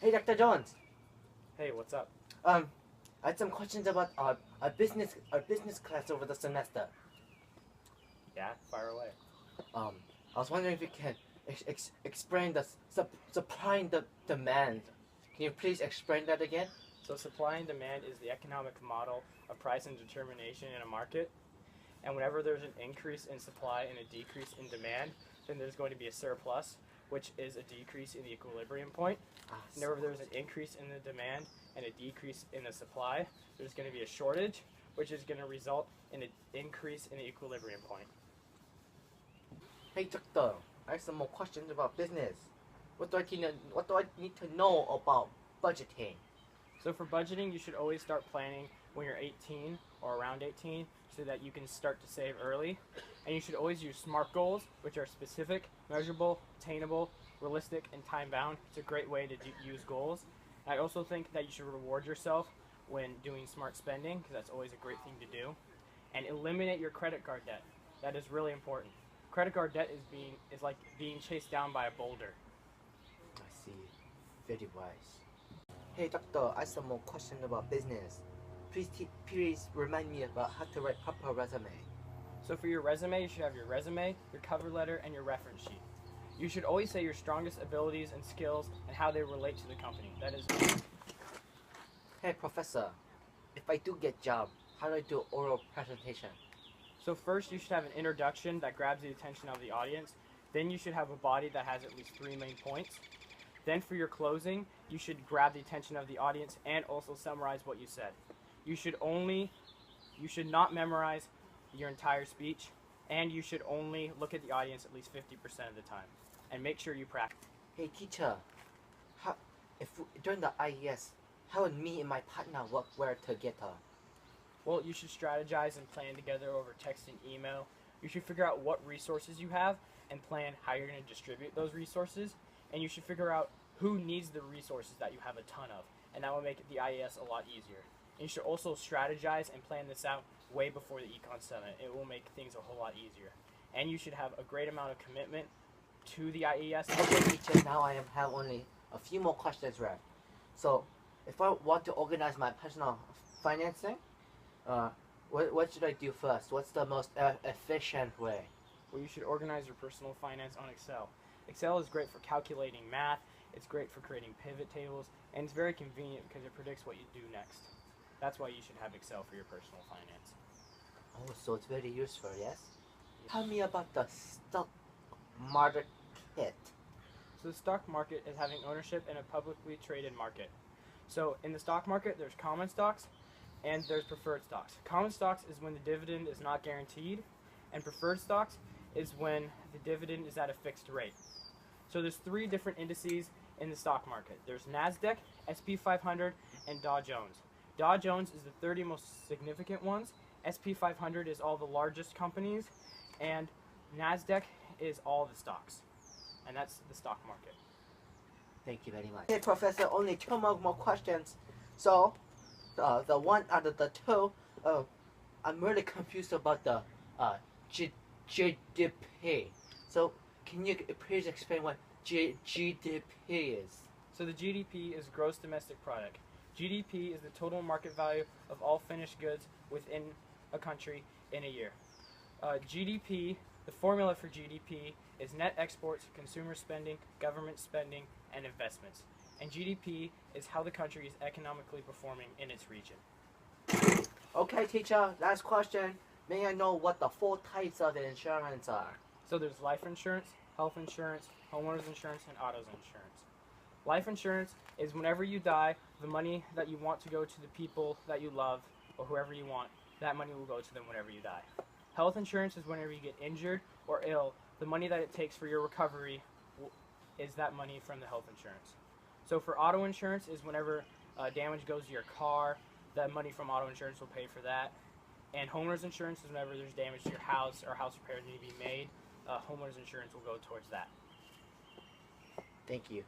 Hey, Dr. Jones. Hey, what's up? I had some questions about our business class over the semester. Yeah, fire away. I was wondering if you can explain the supply and the demand. Can you please explain that again? So supply and demand is the economic model of price and determination in a market. And whenever there's an increase in supply and a decrease in demand, then there's going to be a surplus, which is a decrease in the equilibrium point. Whenever there's an increase in the demand and a decrease in the supply, there's going to be a shortage, which is going to result in an increase in the equilibrium point. Hey, doctor. I have some more questions about business. What do I need to know about budgeting? So for budgeting, you should always start planning when you're 18 or around 18 so that you can start to save early. And you should always use SMART goals, which are specific, measurable, attainable, realistic, and time-bound. It's a great way to use goals. I also think that you should reward yourself when doing smart spending, because that's always a great thing to do. And eliminate your credit card debt. That is really important. Credit card debt is like being chased down by a boulder. I see. Very wise. Hey, doctor. I have some more questions about business. Please remind me about how to write proper resume. So for your resume, you should have your resume, your cover letter, and your reference sheet. You should always say your strongest abilities and skills and how they relate to the company. That is. Hey, professor. If I do get job, how do I do oral presentation? So first, you should have an introduction that grabs the attention of the audience. Then you should have a body that has at least 3 main points. Then for your closing, you should grab the attention of the audience and also summarize what you said. You should not memorize your entire speech, and you should only look at the audience at least 50% of the time. And make sure you practice. Hey, teacher. During the IES, how would me and my partner work together? Well, you should strategize and plan together over text and email. You should figure out what resources you have and plan how you're going to distribute those resources. And you should figure out who needs the resources that you have a ton of. And that will make the IES a lot easier. And you should also strategize and plan this out way before the Econ Summit. It will make things a whole lot easier. And you should have a great amount of commitment to the IES. Okay, teacher, now I have only a few more questions left. So, if I want to organize my personal financing, what should I do first? What's the most efficient way? Well, you should organize your personal finance on Excel. Excel is great for calculating math, it's great for creating pivot tables, and it's very convenient because it predicts what you do next. That's why you should have Excel for your personal finance. Oh, so it's very useful, yes? Tell me about the stock market. So the stock market is having ownership in a publicly traded market. So in the stock market, there's common stocks and there's preferred stocks. Common stocks is when the dividend is not guaranteed, and preferred stocks is when the dividend is at a fixed rate. So there's 3 different indices in the stock market. There's NASDAQ, SP 500, and Dow Jones. Dow Jones is the 30 most significant ones. SP 500 is all the largest companies, and NASDAQ is all the stocks. And that's the stock market. Thank you very much. Hey, Professor, only 2 more questions. So, the one out of the 2, I'm really confused about the GDP. So, can you please explain what GDP is? So the GDP is gross domestic product. GDP is the total market value of all finished goods within a country in a year. GDP, the formula for GDP is net exports, consumer spending, government spending, and investments. And GDP is how the country is economically performing in its region. Okay, teacher, last question. May I know what the 4 types of insurance are? So there's life insurance, health insurance, homeowners insurance, and autos insurance. Life insurance is whenever you die, the money that you want to go to the people that you love or whoever you want, that money will go to them whenever you die. Health insurance is whenever you get injured or ill, the money that it takes for your recovery is that money from the health insurance. So for auto insurance is whenever damage goes to your car, that money from auto insurance will pay for that. And homeowners insurance is whenever there's damage to your house or house repairs need to be made, homeowners insurance will go towards that. Thank you.